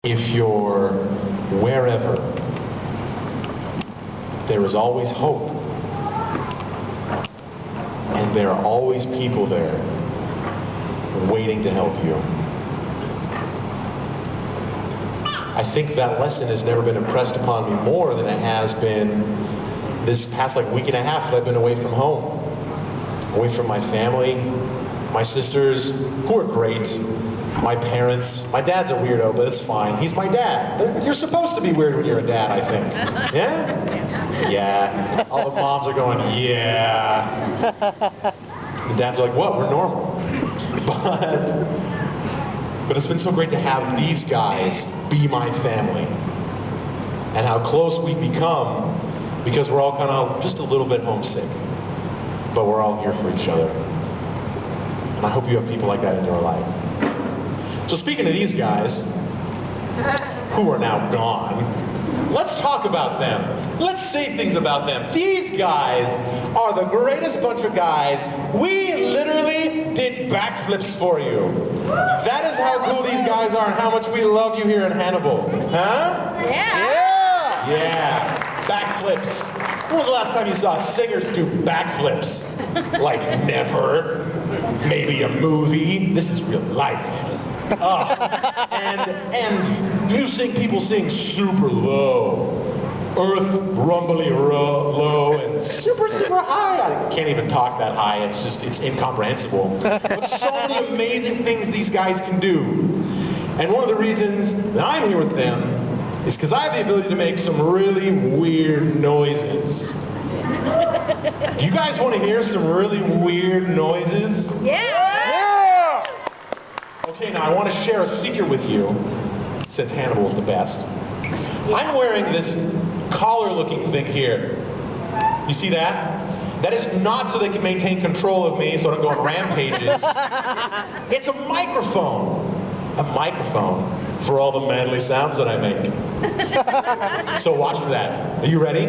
If you're wherever, there is always hope. And there are always people there waiting to help you. I think that lesson has never been impressed upon me more than it has been this past week and a half that I've been away from home. Away from my family, my sisters, who are great, my parents. My dad's a weirdo, but it's fine. He's my dad. You're supposed to be weird when you're a dad, I think. Yeah? Yeah. All the moms are going, yeah. The dads are like, what? We're normal. But it's been so great to have these guys be my family. And how close we've become because we're all kind of just a little bit homesick. But we're all here for each other. And I hope you have people like that in your life. So speaking of these guys, who are now gone, let's talk about them. Let's say things about them. These guys are the greatest bunch of guys. We literally did backflips for you. That is how cool these guys are and how much we love you here in Hannibal. Huh? Yeah. Yeah. Backflips. When was the last time you saw singers do backflips? Like never. Maybe a movie. This is real life. And people sing super low. Earth rumbly low and super high. I can't even talk that high. It's incomprehensible. But so many amazing things these guys can do. And one of the reasons that I'm here with them is because I have the ability to make some really weird noises. Do you guys want to hear some really weird noises? Yeah. Okay, now I want to share a secret with you, since Hannibal's the best. Yeah. I'm wearing this collar-looking thing here. You see that? That is not so they can maintain control of me so I don't go on rampages. It's a microphone. A microphone for all the manly sounds that I make. So watch for that. Are you ready?